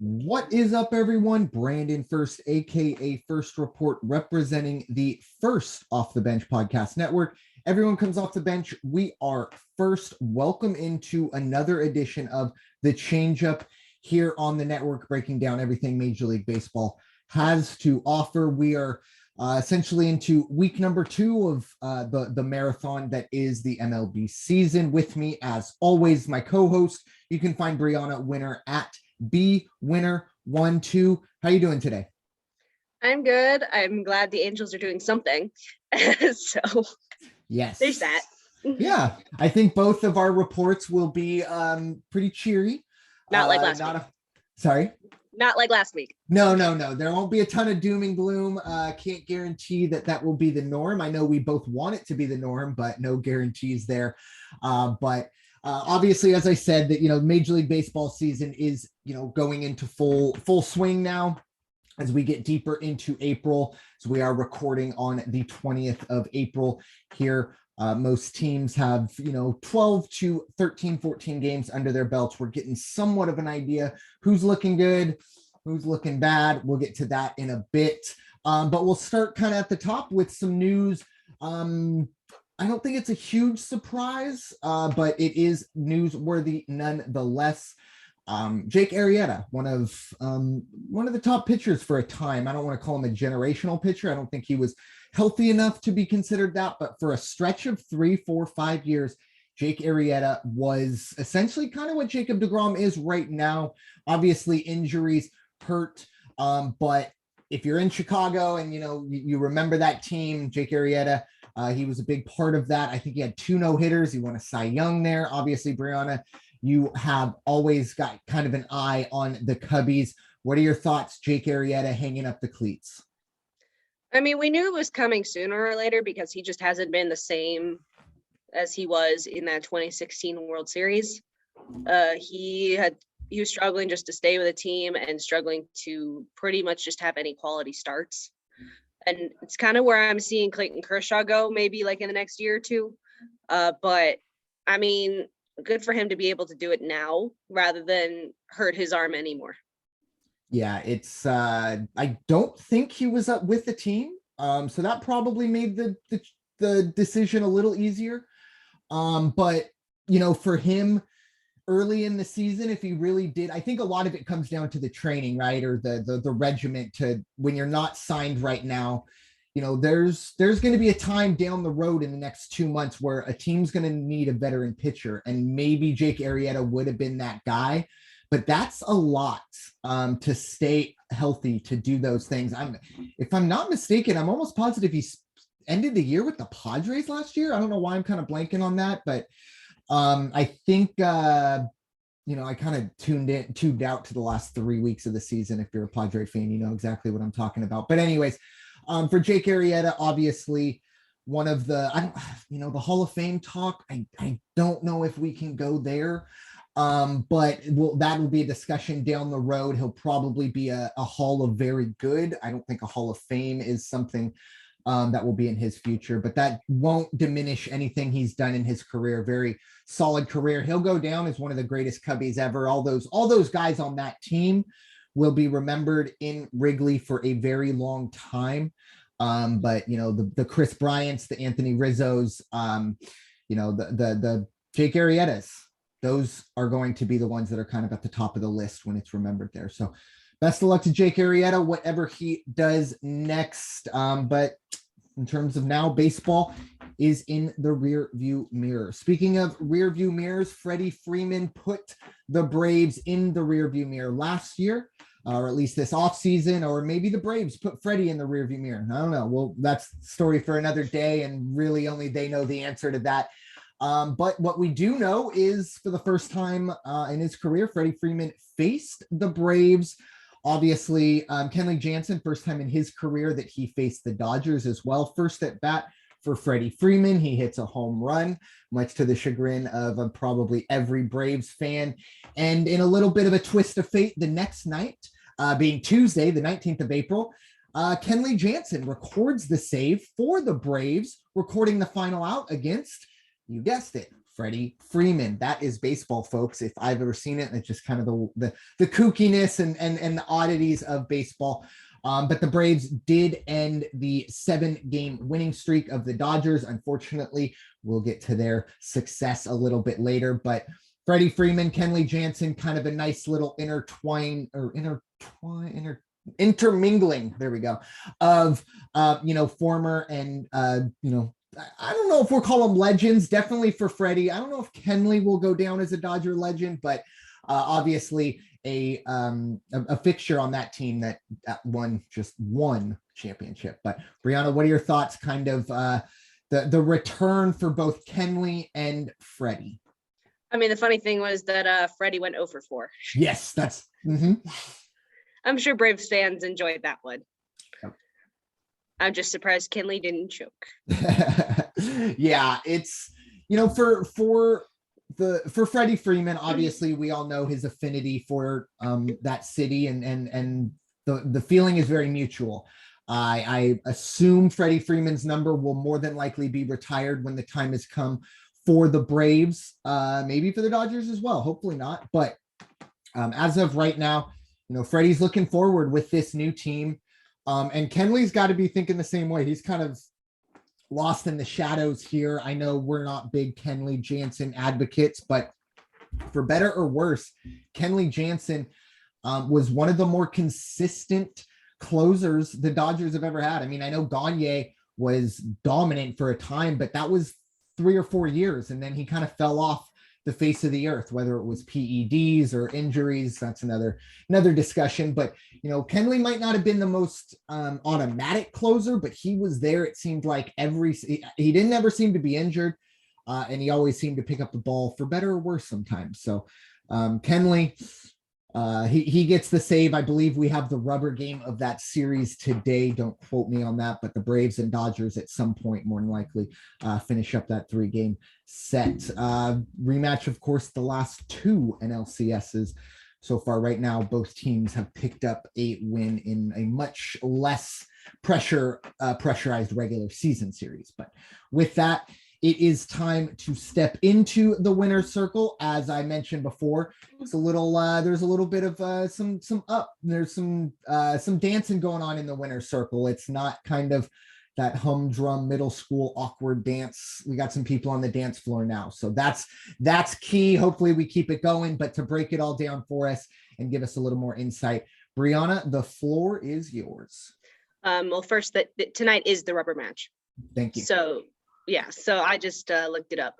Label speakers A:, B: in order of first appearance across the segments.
A: What is up, everyone? Brandon Ferst, aka First Report, representing the First Off the Bench Podcast Network. Everyone comes off the bench. We are first. Welcome into another edition of the Changeup here on the network, breaking down everything Major League Baseball has to offer. We are essentially into week number 2 of the marathon that is the MLB season. With me, as always, my co-host. You can find Bryanna Winner at Winner12. How you doing today?
B: I'm good. I'm glad the Angels are doing something. So
A: yes,
B: there's that.
A: Yeah, I think both of our reports will be pretty cheery.
B: Not like last week.
A: Sorry?
B: Not like last week.
A: No. There won't be a ton of doom and gloom. Can't guarantee that will be the norm. I know we both want it to be the norm, but no guarantees there. But obviously, as I said, that Major League Baseball season is going into full swing now as we get deeper into April. So we are recording on the 20th of April here. Most teams have 12 to 13, 14 games under their belts. We're getting somewhat of an idea who's looking good, who's looking bad. We'll get to that in a bit, but we'll start kind of at the top with some news. I don't think it's a huge surprise, but it is newsworthy nonetheless. Jake Arrietta, one of the top pitchers for a time. I don't want to call him a generational pitcher. I don't think he was healthy enough to be considered that, but for a stretch of 3, 4, 5 years, Jake Arrietta was essentially kind of what Jacob deGrom is right now. Obviously, injuries hurt, but if you're in Chicago and you remember that team, Jake Arrietta, he was a big part of that. I think he had 2 no-hitters. He won a Cy Young there. Obviously, Bryanna, you have always got kind of an eye on the Cubbies. What are your thoughts, Jake Arrietta hanging up the cleats?
B: I mean, we knew it was coming sooner or later because he just hasn't been the same as he was in that 2016 World Series. He was struggling just to stay with the team and struggling to pretty much just have any quality starts. And it's kind of where I'm seeing Clayton Kershaw go, maybe like in the next year or two. But I mean, good for him to be able to do it now rather than hurt his arm anymore.
A: Yeah, it's I don't think he was up with the team. So that probably made the decision a little easier. But for him early in the season, if he really did, I think a lot of it comes down to the training, right? Or the regiment to when you're not signed right now. There's going to be a time down the road in the next 2 months where a team's going to need a veteran pitcher, and maybe Jake Arrietta would have been that guy. But that's a lot to stay healthy, to do those things. If I'm not mistaken, I'm almost positive he ended the year with the Padres last year. I don't know why I'm kind of blanking on that, but I think I kind of tuned out to the last 3 weeks of the season. If you're a Padre fan, you know exactly what I'm talking about. But anyways, for Jake Arrietta, obviously one of the the Hall of Fame talk. I don't know if we can go there. But that will be a discussion down the road. He'll probably be a Hall of Very Good. I don't think a Hall of Fame is something that will be in his future, but that won't diminish anything he's done in his career. Very solid career. He'll go down as one of the greatest Cubbies ever. All those guys on that team will be remembered in Wrigley for a very long time. But the Chris Bryants, the Anthony Rizzos, the Jake Arriettas, those are going to be the ones that are kind of at the top of the list when it's remembered there. So best of luck to Jake Arrietta, whatever he does next. But in terms of now, baseball is in the rear view mirror. Speaking of rear view mirrors, Freddie Freeman put the Braves in the rear view mirror last year, or at least this offseason, or maybe the Braves put Freddie in the rear view mirror. I don't know. Well, that's the story for another day, and really only they know the answer to that. But what we do know is for the first time in his career, Freddie Freeman faced the Braves. Obviously, Kenley Jansen, first time in his career that he faced the Dodgers as well. First at bat for Freddie Freeman. He hits a home run, much to the chagrin of probably every Braves fan. And in a little bit of a twist of fate, the next night, being Tuesday, the 19th of April, Kenley Jansen records the save for the Braves, recording the final out against, you guessed it, Freddie Freeman. That is baseball, folks. If I've ever seen it, it's just kind of the kookiness and the oddities of baseball. But the Braves did end the 7-game winning streak of the Dodgers. Unfortunately, we'll get to their success a little bit later. But Freddie Freeman, Kenley Jansen, kind of a nice little intermingling, there we go, of former and I don't know if we'll call them legends. Definitely for Freddie. I don't know if Kenley will go down as a Dodger legend, but obviously a fixture on that team that won just one championship. But Bryanna, what are your thoughts? Kind of the return for both Kenley and Freddie.
B: I mean, the funny thing was that Freddie went 0 for 4.
A: Yes, that's.
B: I'm sure Braves fans enjoyed that one.
A: Yep.
B: I'm just surprised Kenley didn't choke.
A: Yeah, it's for Freddie Freeman, obviously we all know his affinity for that city, and the feeling is very mutual. I assume Freddie Freeman's number will more than likely be retired when the time has come for the Braves, maybe for the Dodgers as well. Hopefully not, but as of right now, Freddie's looking forward with this new team. And Kenley's got to be thinking the same way. He's kind of lost in the shadows here. I know we're not big Kenley Jansen advocates, but for better or worse, Kenley Jansen was one of the more consistent closers the Dodgers have ever had. I mean, I know Gagne was dominant for a time, but that was 3 or 4 years. And then he kind of fell off the face of the earth, whether it was PEDs or injuries. That's another discussion. But Kenley might not have been the most automatic closer, but he was there. It seemed like he didn't ever seem to be injured, and he always seemed to pick up the ball for better or worse sometimes. So Kenley, he gets the save. I believe we have the rubber game of that series today. Don't quote me on that, but the Braves and Dodgers at some point more than likely finish up that 3-game set. Rematch, of course, the last 2 NLCSs so far. Right now, both teams have picked up a win in a much less pressurized regular season series. But with that, it is time to step into the winner's circle. As I mentioned before, it's a little. There's a little bit of there's some dancing going on in the winner's circle. It's not kind of that humdrum middle school awkward dance. We got some people on the dance floor now, so that's key. Hopefully, we keep it going. But to break it all down for us and give us a little more insight, Bryanna, the floor is yours.
B: Well, first, tonight is the rubber match.
A: Thank you.
B: So I just looked it up.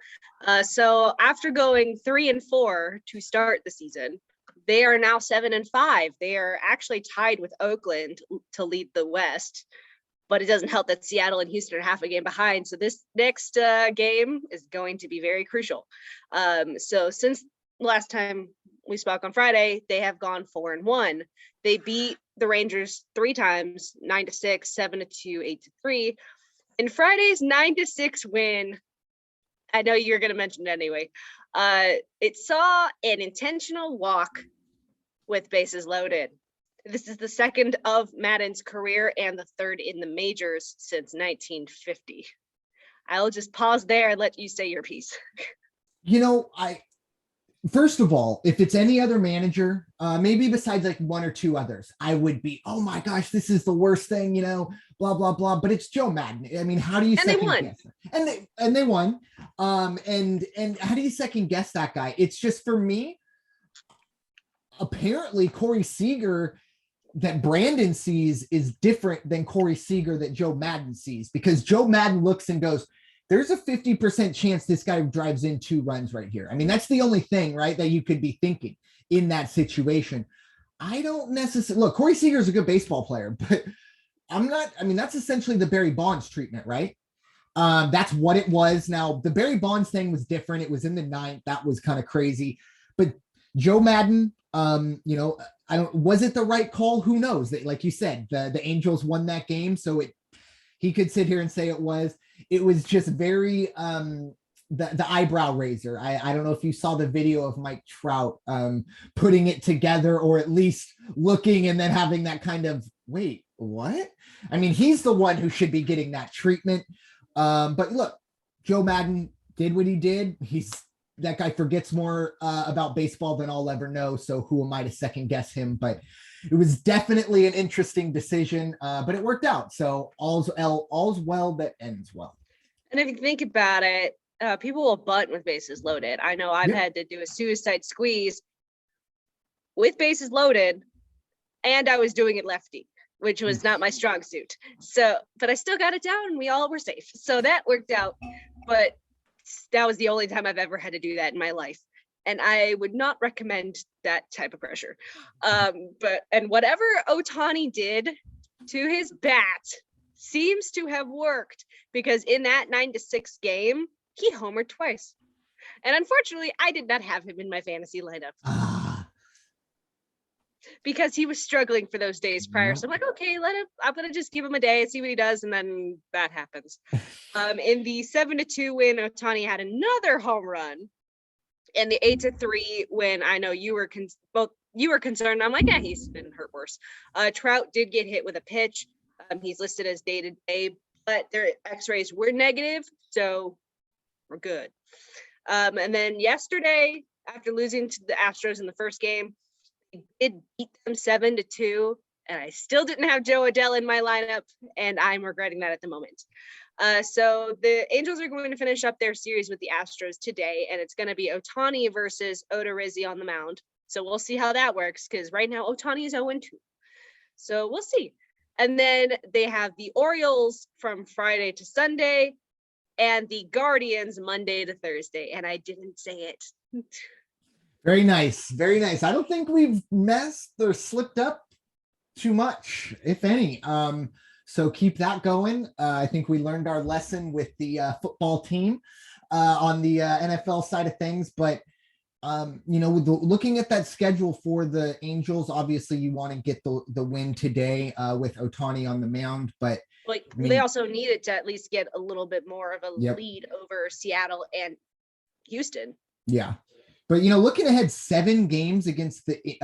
B: So after going 3-4 to start the season, they are now 7-5. They are actually tied with Oakland to lead the West, but it doesn't help that Seattle and Houston are half a game behind. So this next game is going to be very crucial. So since last time we spoke on Friday, they have gone 4-1. They beat the Rangers 3 times, 9-6, 7-2, 8-3. In Friday's 9-6 win, I know you're going to mention it anyway, it saw an intentional walk with bases loaded. This is the second of Madden's career and the third in the majors since 1950. I'll just pause there and let you say your piece.
A: First of all, if it's any other manager, maybe besides like 1 or 2 others, I would be, oh my gosh, this is the worst thing, blah, blah, blah. But it's Joe Madden. I mean, how do you second guess it? And they won. And how do you second guess that guy? It's just, for me, apparently Corey Seager that Brandon sees is different than Corey Seager that Joe Madden sees, because Joe Madden looks and goes, there's a 50% chance this guy drives in 2 runs right here. I mean, that's the only thing, right, that you could be thinking in that situation. I don't necessarily look, Corey Seager is a good baseball player, but that's essentially the Barry Bonds treatment, right? That's what it was. Now, the Barry Bonds thing was different. It was in the 9th. That was kind of crazy. But Joe Madden, was it the right call? Who knows? Like you said, the Angels won that game, so he could sit here and say it was. It was just very the eyebrow raiser. I don't know if you saw the video of Mike Trout putting it together, or at least looking and then having that kind of, wait, what? I mean, he's the one who should be getting that treatment. But look, Joe Madden did what he did. He's that guy forgets more about baseball than I'll ever know. So who am I to second guess him? But it was definitely an interesting decision, but it worked out. So all's well that ends well.
B: And if you think about it, people will bunt with bases loaded. I know I've had to do a suicide squeeze with bases loaded, and I was doing it lefty, which was not my strong suit. So, but I still got it down and we all were safe. So that worked out. But that was the only time I've ever had to do that in my life. And I would not recommend that type of pressure. And whatever Ohtani did to his bat seems to have worked, because in that 9-6 game, he homered twice. And unfortunately, I did not have him in my fantasy lineup because he was struggling for those days prior. So I'm like, okay, I'm going to just give him a day and see what he does. And then that happens. In the 7-2 win, Ohtani had another home run. And the 8-3 win, I know you were concerned. I'm like, yeah, he's been hurt worse. Trout did get hit with a pitch. He's listed as day-to-day, but their x-rays were negative, so we're good. And then yesterday, after losing to the Astros in the first game, we did beat them 7-2, and I still didn't have Joe Adell in my lineup, and I'm regretting that at the moment. So the Angels are going to finish up their series with the Astros today, and it's going to be Ohtani versus Odorizzi on the mound. So we'll see how that works, because right now Ohtani is 0-2. So we'll see. And then they have the Orioles from Friday to Sunday and the Guardians Monday to Thursday. And I didn't say it.
A: Very nice. Very nice. I don't think we've messed or slipped up too much, if any. So keep that going. I think we learned our lesson with the football team on the NFL side of things. But, looking at that schedule for the Angels, obviously you want to get the win today with Ohtani on the mound. But
B: they also needed to at least get a little bit more of a lead over Seattle and Houston.
A: Yeah. But, looking ahead 7 games against the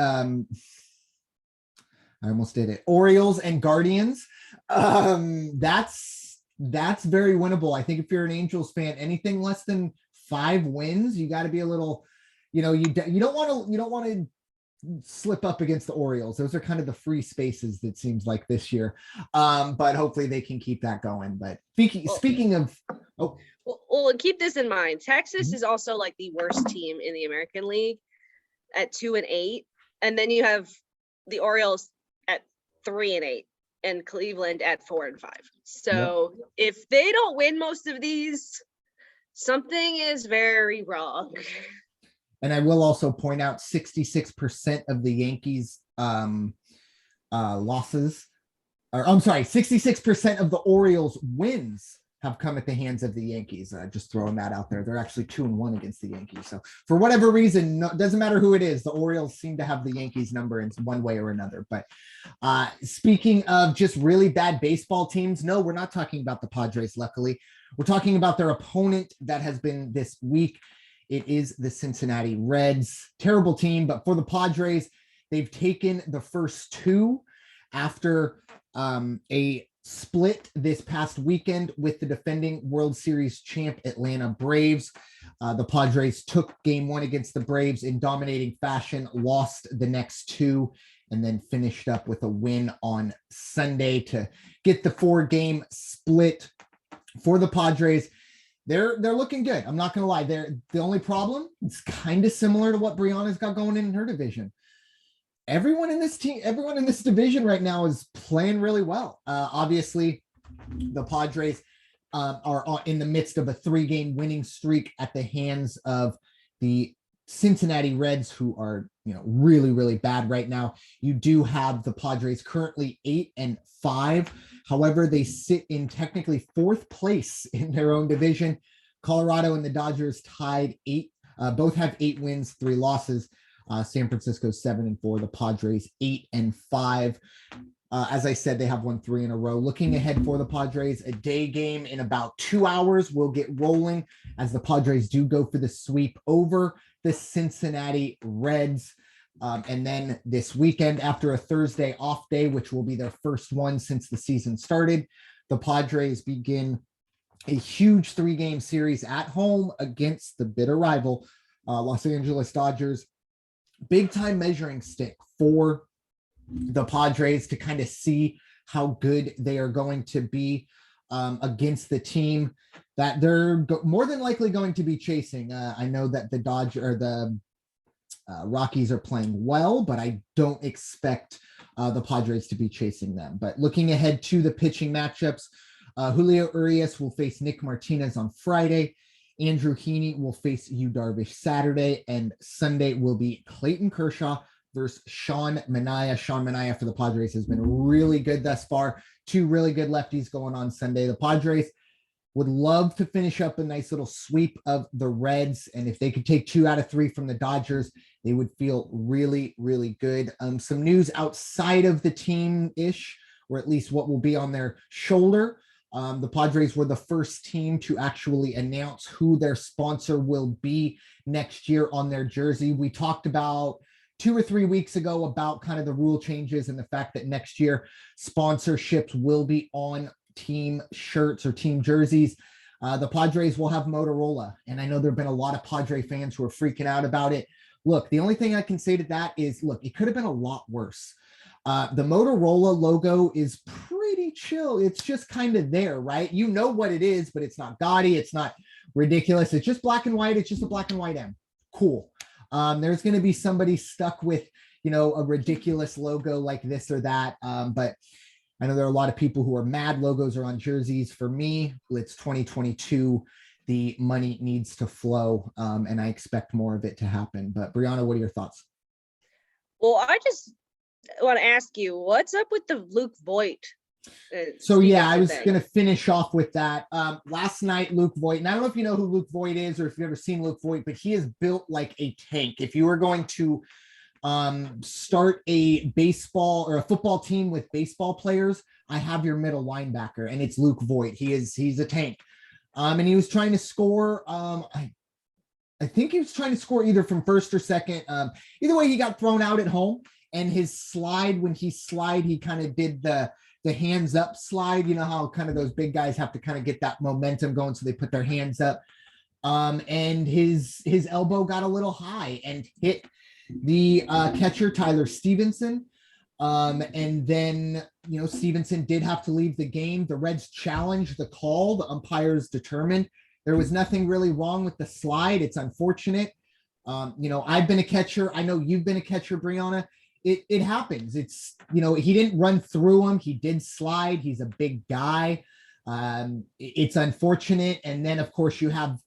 A: I almost did it. Orioles and Guardians. That's very winnable. I think if you're an Angels fan, anything less than 5 wins, you got to be a little, you don't want to slip up against the Orioles. Those are kind of the free spaces that seems like this year. But hopefully they can keep that going. But speaking of,
B: well, keep this in mind. Texas is also like the worst team in the American League at 2-8, and then you have the Orioles at 3-8 and Cleveland at 4-5. So if they don't win most of these, something is very wrong.
A: And I will also point out 66% of the Yankees losses, or I'm sorry, 66% of the Orioles wins have come at the hands of the Yankees. Just throwing that out there. They're actually 2-1 against the Yankees. So for whatever reason, doesn't matter who it is, the Orioles seem to have the Yankees number in one way or another. But speaking of just really bad baseball teams, no, we're not talking about the Padres, luckily. We're talking about their opponent that has been this week. It is the Cincinnati Reds. Terrible team, but for the Padres, they've taken the first 2 after a split this past weekend with the defending World Series champ Atlanta Braves. The Padres took game 1 against the Braves in dominating fashion, lost the next 2, and then finished up with a win on Sunday to get the 4-game split for the Padres. They're looking good. I'm not going to lie. The only problem, it's kind of similar to what Bryanna's got going in her division. Everyone in this division right now is playing really well. Obviously, the Padres are in the midst of a 3-game winning streak at the hands of the Cincinnati Reds, who are really, really bad right now. You do have the Padres currently 8-5. However, they sit in technically 4th place in their own division. Colorado and the Dodgers tied 8. Both have 8 wins, 3 losses. San Francisco 7-4. The Padres 8-5. As I said, they have won 3 in a row. Looking ahead for the Padres, a day game in about 2 hours will get rolling as the Padres do go for the sweep over the Cincinnati Reds. And then this weekend, after a Thursday off day, which will be their first one since the season started, the Padres begin a huge 3-game series at home against the bitter rival, Los Angeles Dodgers. Big time measuring stick for the Padres to kind of see how good they are going to be against the team that they're more than likely going to be chasing. I know that the Rockies are playing well, but I don't expect the Padres to be chasing them. But looking ahead to the pitching matchups, Julio Urias will face Nick Martinez on Friday. Andrew Heaney will face Yu Darvish Saturday, and Sunday will be Clayton Kershaw versus Sean Manaea. Sean Manaea for the Padres has been really good thus far. Two really good lefties going on Sunday. The Padres would love to finish up a nice little sweep of the Reds, and if they could take 2 out of 3 from the Dodgers, they would feel really, really good. Some news outside of the team-ish, or at least what will be on their shoulder. The Padres were the first team to actually announce who their sponsor will be next year on their jersey. We talked about 2 or 3 weeks ago about kind of the rule changes and the fact that next year sponsorships will be on team shirts or team jerseys. The Padres will have Motorola, and I know there have been a lot of Padre fans who are freaking out about it. Look, the only thing I can say to that is, look, it could have been a lot worse. The Motorola logo is pretty chill. It's just kind of there, right? You know what it is, but it's not gaudy. It's not ridiculous. It's just black and white. It's just a black and white M. Cool. There's going to be somebody stuck with, a ridiculous logo like this or that. But I know there are a lot of people who are mad logos are on jerseys. For me, it's 2022. The money needs to flow, and I expect more of it to happen. But Bryanna, what are your thoughts?
B: Well, I just want to ask you, what's up with the Luke Voigt?
A: So yeah, I was going to finish off with that. Last night, Luke Voigt, and I don't know if you know who Luke Voigt is or if you've ever seen Luke Voigt, but he is built like a tank. If you were going to start a baseball or a football team with baseball players, I have your middle linebacker, and it's Luke Voigt. He's a tank. And he was trying to score. I think he was trying to score either from first or second. Either way, he got thrown out at home, and his slide, when he kind of did the hands up slide. You know how kind of those big guys have to kind of get that momentum going, so they put their hands up. And his elbow got a little high and hit the catcher, Tyler Stevenson. And then, Stevenson did have to leave the game. The Reds challenged the call. The umpires determined there was nothing really wrong with the slide. It's unfortunate. I've been a catcher. I know you've been a catcher, Bryanna. It happens. It's, he didn't run through him. He did slide. He's a big guy. It's unfortunate. And then, of course, you have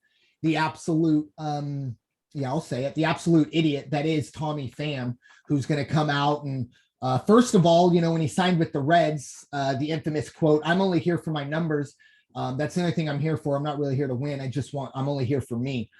A: the absolute, I'll say it, the absolute idiot that is Tommy Pham, who's going to come out and, first of all, when he signed with the Reds, the infamous quote, "I'm only here for my numbers." That's the only thing I'm here for. I'm not really here to win. I'm only here for me.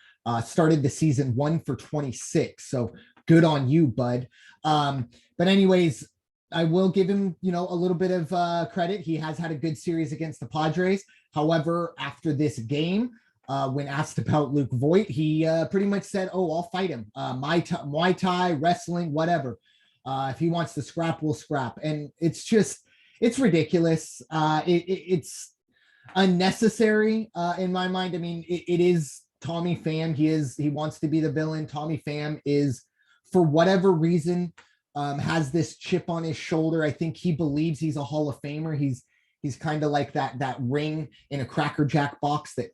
A: Started the season 1 for 26. So good on you, bud. But anyways, I will give him, a little bit of credit. He has had a good series against the Padres. However, after this game, when asked about Luke Voigt, he pretty much said, "Oh, I'll fight him. Muay Thai, wrestling, whatever. If he wants to scrap, we'll scrap." And it's ridiculous. It's unnecessary in my mind. I mean, it is Tommy Pham. He wants to be the villain. Tommy Pham is, for whatever reason, has this chip on his shoulder. I think he believes he's a Hall of Famer. He's kind of like that ring in a Cracker Jack box that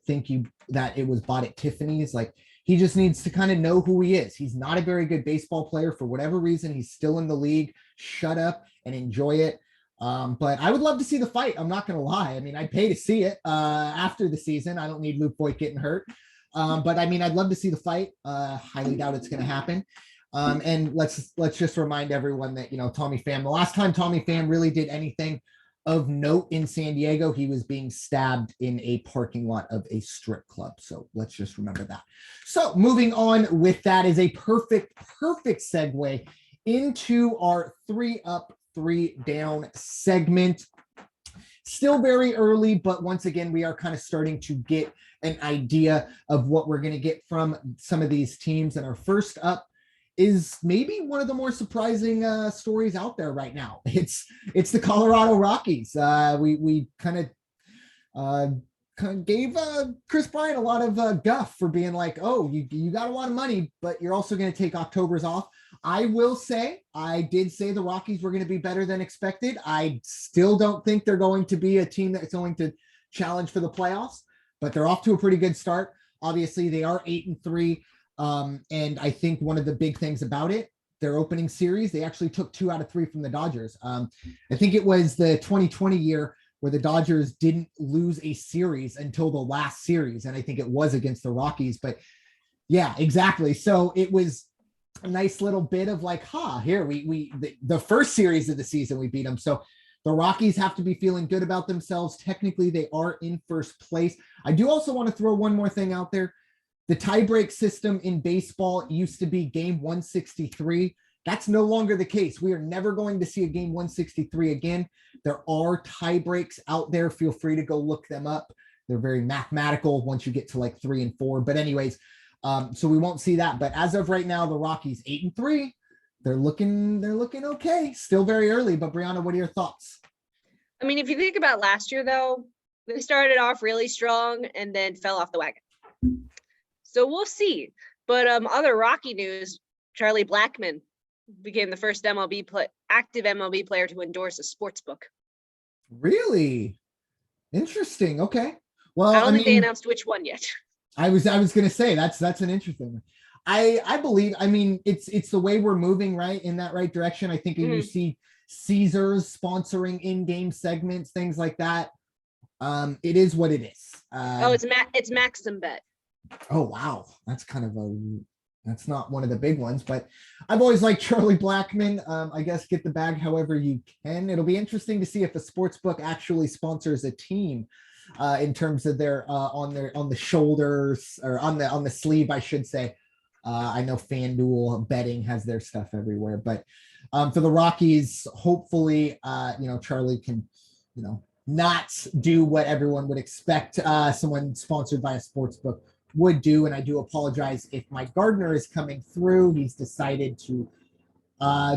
A: that it was bought at Tiffany's. Like, he just needs to kind of know who he is. He's not a very good baseball player for whatever reason. He's still in the league. Shut up and enjoy it. But I would love to see the fight. I'm not going to lie. I mean, I'd pay to see it after the season. I don't need Luke Voigt getting hurt. But I mean, I'd love to see the fight. Highly doubt it's going to happen. And let's just remind everyone that, Tommy Pham, the last time Tommy Pham really did anything of note in San Diego, he was being stabbed in a parking lot of a strip club. So let's just remember that. So moving on with that is a perfect segue into our 3 up, 3 down segment. Still very early, but once again, we are kind of starting to get an idea of what we're going to get from some of these teams. And our first up is maybe one of the more surprising stories out there right now. It's the Colorado Rockies. We kind of gave Chris Bryant a lot of guff for being like, oh, you got a lot of money, but you're also going to take October's off. I will say, I did say the Rockies were going to be better than expected. I still don't think they're going to be a team that's going to challenge for the playoffs, but they're off to a pretty good start. Obviously, they are 8-3. And I think one of the big things about it, their opening series, they actually took 2 out of 3 from the Dodgers. I think it was the 2020 year where the Dodgers didn't lose a series until the last series. And I think it was against the Rockies, but yeah, exactly. So it was a nice little bit of like, here the first series of the season, we beat them. So the Rockies have to be feeling good about themselves. Technically, they are in first place. I do also want to throw one more thing out there. The tiebreak system in baseball used to be game 163. That's no longer the case. We are never going to see a game 163 again. There are tie breaks out there. Feel free to go look them up. They're very mathematical once you get to like 3 and 4. But anyways, so we won't see that. But as of right now, the Rockies 8-3. They're looking okay. Still very early. But Bryanna, what are your thoughts?
B: I mean, if you think about last year, though, they started off really strong and then fell off the wagon. So we'll see. But other Rocky news, Charlie Blackmon became the first active MLB player to endorse a sports book.
A: Really? Interesting. Okay. Well,
B: I don't think they announced which one yet.
A: I was going to say that's an interesting one. I believe, I mean, it's the way we're moving right in that right direction. I think you see Caesars sponsoring in-game segments, things like that. It is what it is.
B: It's Maxim Bet.
A: Oh, wow. That's kind of that's not one of the big ones, but I've always liked Charlie Blackmon. I guess get the bag however you can. It'll be interesting to see if a sports book actually sponsors a team in terms of their on the shoulders or on the sleeve, I should say. I know FanDuel betting has their stuff everywhere, but for the Rockies, hopefully, Charlie can, not do what everyone would expect someone sponsored by a sports book would do. And I do apologize if Mike Gardner is coming through. He's decided to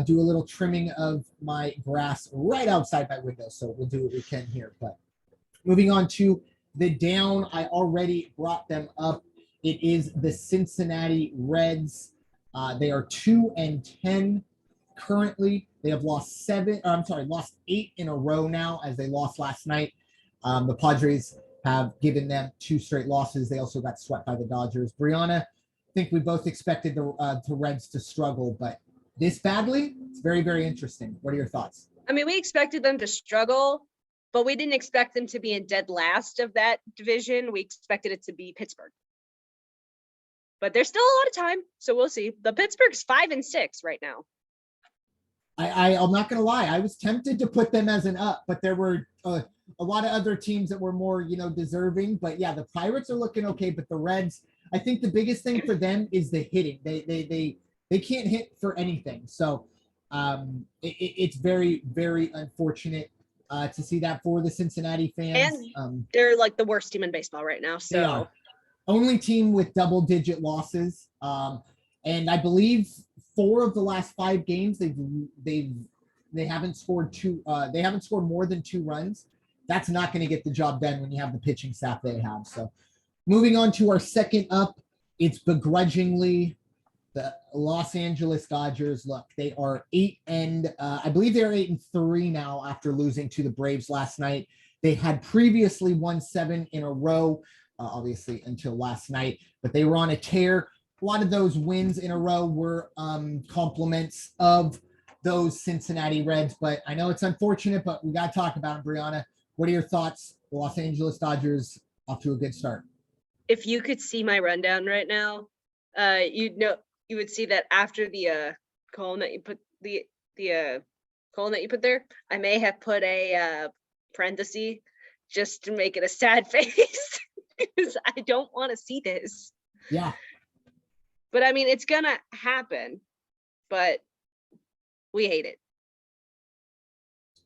A: do a little trimming of my grass right outside my window. So we'll do what we can here. But moving on to the down, I already brought them up. It is the Cincinnati Reds. They are 2-10 currently. They have lost 8 in a row now as they lost last night. The Padres have given them 2 straight losses. They also got swept by the Dodgers. Bryanna, I think we both expected the Reds to struggle, but this badly, it's very, very interesting. What are your thoughts?
B: I mean, we expected them to struggle, but we didn't expect them to be in dead last of that division. We expected it to be Pittsburgh. But there's still a lot of time, so we'll see. The Pittsburgh's 5-6 right now.
A: I'm not going to lie. I was tempted to put them as an up, but there were a lot of other teams that were more, deserving. But yeah, the Pirates are looking okay, but the Reds, I think the biggest thing for them is the hitting. They can't hit for anything. So it's very, very unfortunate to see that for the Cincinnati fans.
B: And they're like the worst team in baseball right now. So
A: they are. Only team with double-digit losses. And I believe 4 of the last 5 games, they haven't scored more than 2 runs. That's not going to get the job done when you have the pitching staff they have. So moving on to our second up, it's begrudgingly the Los Angeles Dodgers. Look, they are 8 and I believe they're 8-3 now after losing to the Braves last night. They had previously won 7 in a row, obviously until last night, but they were on a tear. A lot of those wins in a row were compliments of those Cincinnati Reds, but I know it's unfortunate, but we got to talk about it. Bryanna, what are your thoughts? The Los Angeles Dodgers off to a good start.
B: If you could see my rundown right now, you would see that after the column that you put column that you put there, I may have put a parenthesis just to make it a sad face because I don't want to see this.
A: Yeah.
B: But I mean, it's gonna happen, but we hate it.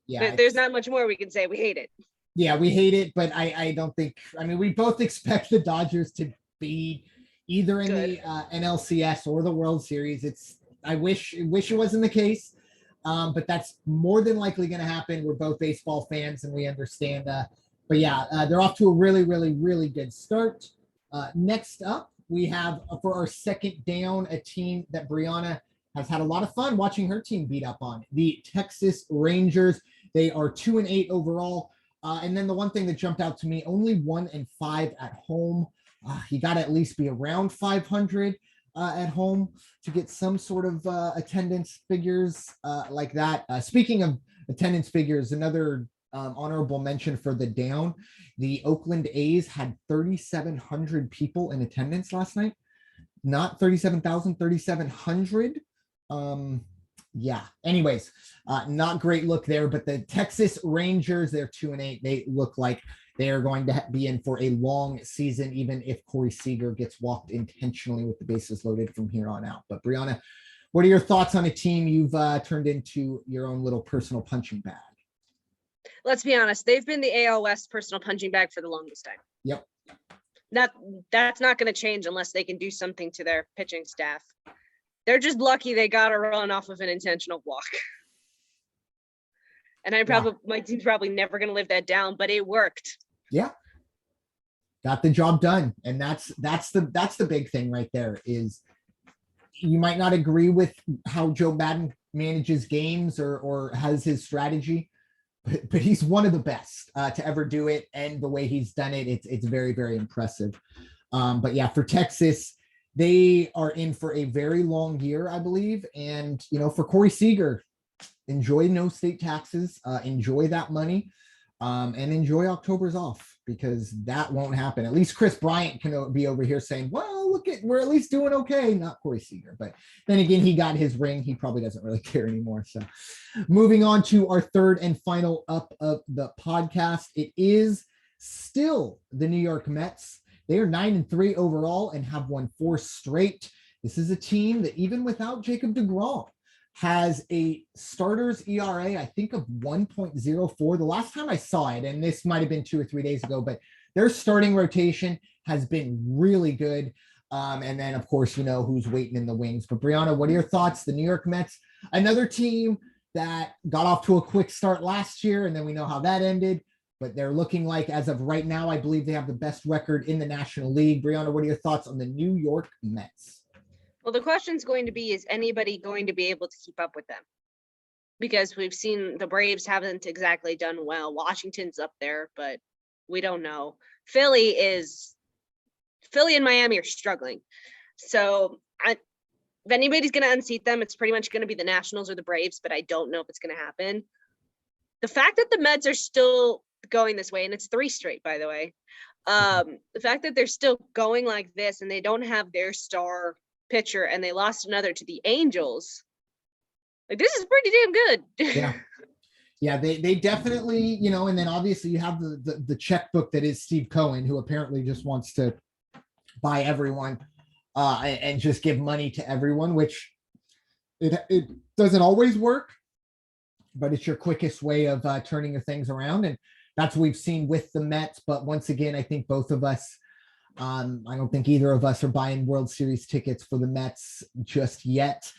A: Yeah.
B: There's not much more we can say. We hate it.
A: Yeah, we hate it, but I don't think, I mean, we both expect the Dodgers to be either in the NLCS or the World Series. I wish it wasn't the case, but that's more than likely going to happen. We're both baseball fans and we understand But yeah, they're off to a really, really, really good start. Next up, we have for our second down a team that Bryanna has had a lot of fun watching her team beat up on, the Texas Rangers. They are 2-8 overall. And then the one thing that jumped out to me, only 1-5 at home. You got to at least be around 500 at home to get some sort of attendance figures like that. Speaking of attendance figures, another honorable mention for the down. The Oakland A's had 3,700 people in attendance last night. Not 37,000, 3,700. Yeah. Anyways, not great look there, but the Texas Rangers, they're 2-8. They look like they are going to be in for a long season, even if Corey Seager gets walked intentionally with the bases loaded from here on out. But Bryanna, what are your thoughts on a team you've turned into your own little personal punching bag?
B: Let's be honest, they've been the AL West personal punching bag for the longest time.
A: Yep.
B: That's not going to change unless they can do something to their pitching staff. They're just lucky they got a run off of an intentional walk. And my team's probably never going to live that down, but it worked.
A: Yeah. Got the job done. And that's the big thing right there is you might not agree with how Joe Maddon manages games or has his strategy, but he's one of the best to ever do it. And the way he's done it, it's very, very impressive. But yeah, for Texas, they are in for a very long year, I believe. And, for Corey Seager, enjoy no state taxes, enjoy that money, and enjoy October's off, because that won't happen. At least Chris Bryant can be over here saying, well, we're at least doing okay. Not Corey Seager. But then again, he got his ring. He probably doesn't really care anymore. So moving on to our third and final up of the podcast, it is still the New York Mets. They are 9-3 overall and have won 4 straight. This is a team that even without Jacob deGrom has a starter's ERA, I think, of 1.04. The last time I saw it, and this might have been 2 or 3 days ago, but their starting rotation has been really good. And then, of course, who's waiting in the wings. But Bryanna, what are your thoughts? The New York Mets, another team that got off to a quick start last year, and then we know how that ended. But they're looking like, as of right now, I believe they have the best record in the National League. Bryanna, what are your thoughts on the New York Mets?
B: Well, the question's going to be, is anybody going to be able to keep up with them? Because we've seen the Braves haven't exactly done well. Washington's up there, but we don't know. Philly and Miami are struggling. So if anybody's going to unseat them, it's pretty much going to be the Nationals or the Braves, but I don't know if it's going to happen. The fact that the Mets are still going this way, and it's 3 straight, by the way, the fact that they're still going like this and they don't have their star pitcher and they lost another to the Angels, like, this is pretty damn good.
A: Yeah, they definitely, and then obviously you have the checkbook that is Steve Cohen, who apparently just wants to buy everyone and just give money to everyone, which it doesn't always work, but it's your quickest way of turning your things around. And that's what we've seen with the Mets. But once again, I think both of us, I don't think either of us are buying World Series tickets for the Mets just yet.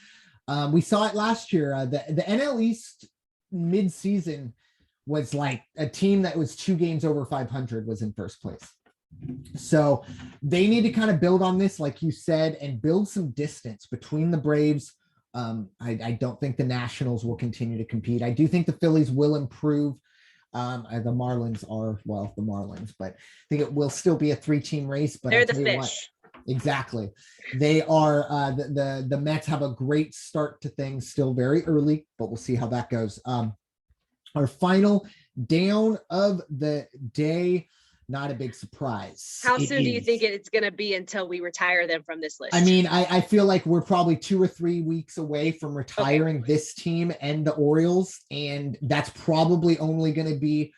A: We saw it last year. The NL East mid-season was like a team that was 2 games over 500 was in first place. So they need to kind of build on this, like you said, and build some distance between the Braves. I don't think the Nationals will continue to compete. I do think the Phillies will improve. The Marlins are, the Marlins, but I think it will still be a 3-team race. But
B: they're the fish.
A: Exactly. They are the Mets have a great start to things, still very early, but we'll see how that goes. Our final down of the day, not a big surprise.
B: How soon do you think it's going to be until we retire them from this list?
A: I mean, I feel like we're probably 2 or 3 weeks away from retiring this team and the Orioles. And that's probably only going to be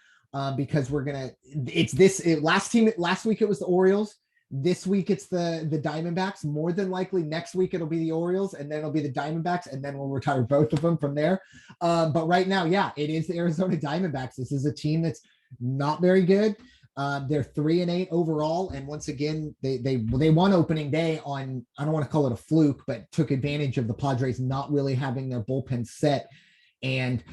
A: because last week it was the Orioles. This week it's the Diamondbacks. More than likely next week it'll be the Orioles, and then it'll be the Diamondbacks, and then we'll retire both of them from there. But right now, it is the Arizona Diamondbacks. This is a team that's not very good. They're 3-8 overall, and once again, they won opening day on, I don't want to call it a fluke, but took advantage of the Padres not really having their bullpen set. and,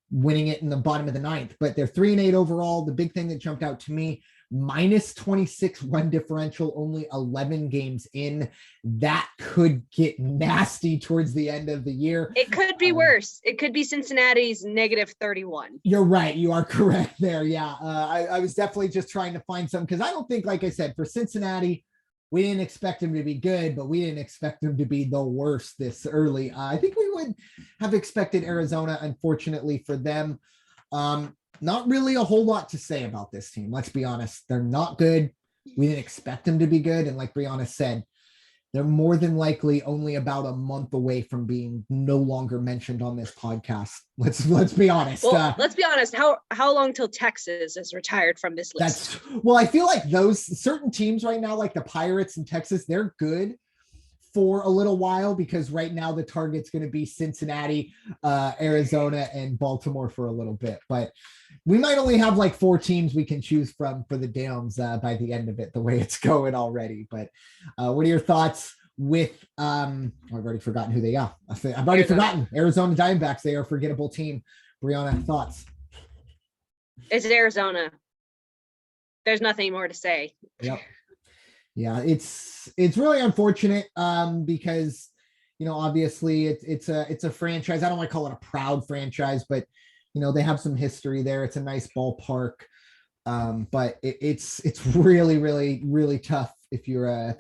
A: winning it in the bottom of the ninth. But they're 3-8 overall. The big thing that jumped out to me, minus 26 run differential, only 11 games in. That could get nasty towards the end of the year.
B: It could be worse. It could be Cincinnati's negative 31.
A: You're right. You are correct there. Yeah. I was definitely just trying to find some, because I don't think, like I said, for Cincinnati, we didn't expect them to be good, but we didn't expect them to be the worst this early. I think we would have expected Arizona, unfortunately for them. Not really a whole lot to say about this team. Let's be honest. They're not good. We didn't expect them to be good. And like Bryanna said, they're more than likely only about a month away from being no longer mentioned on this podcast. Let's be honest.
B: Well, let's be honest. How long till Texas is retired from this list?
A: I feel like those certain teams right now, like the Pirates and Texas, they're good for a little while, because right now the target's going to be Cincinnati, Arizona, and Baltimore for a little bit. But we might only have like 4 teams we can choose from for the Downs by the end of it, the way it's going already. But what are your thoughts with, I've already forgotten who they are. I've already forgotten. Arizona Diamondbacks. They are a forgettable team. Bryanna, thoughts?
B: It's Arizona. There's nothing more to say.
A: Yep. Yeah, it's really unfortunate because, obviously it's a franchise. I don't want to call it a proud franchise, but they have some history there. It's a nice ballpark, but it's really, really, really tough if you're a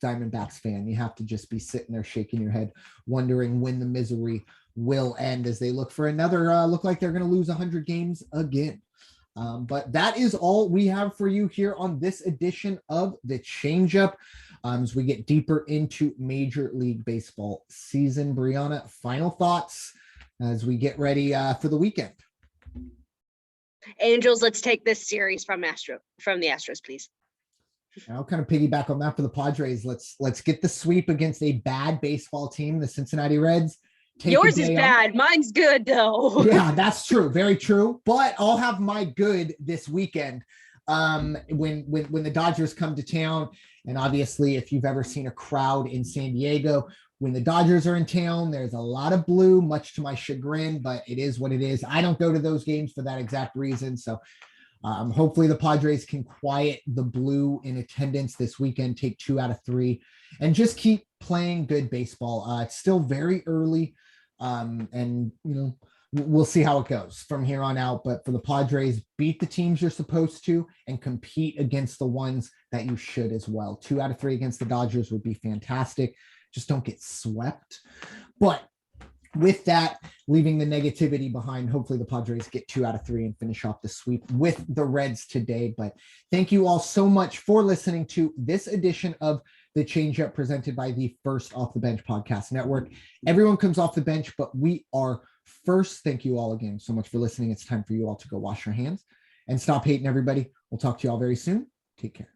A: Diamondbacks fan. You have to just be sitting there shaking your head, wondering when the misery will end as they look for another. Look like they're going to lose 100 games again. But that is all we have for you here on this edition of the Changeup. As we get deeper into Major League Baseball season, Bryanna, final thoughts as we get ready for the weekend.
B: Angels, let's take this series from the Astros, please.
A: I'll kind of piggyback on that for the Padres. Let's get the sweep against a bad baseball team, the Cincinnati Reds.
B: Yours is bad. Mine's good, though.
A: Yeah, that's true. Very true. But I'll have my good this weekend when the Dodgers come to town. And obviously, if you've ever seen a crowd in San Diego, when the Dodgers are in town, there's a lot of blue, much to my chagrin, but it is what it is. I don't go to those games for that exact reason. So hopefully the Padres can quiet the blue in attendance this weekend, take 2 out of 3, and just keep playing good baseball. It's still very early. And we'll see how it goes from here on out. But for the Padres, beat the teams you're supposed to and compete against the ones that you should as well. 2 out of 3 against the Dodgers would be fantastic. Just don't get swept. But with that, leaving the negativity behind, hopefully the Padres get 2 out of 3 and finish off the sweep with the Reds today. But thank you all so much for listening to this edition of the Changeup presented by the First Off the Bench Podcast Network. Everyone comes off the bench, but we are first. Thank you all again so much for listening. It's time for you all to go wash your hands and stop hating everybody. We'll talk to you all very soon. Take care.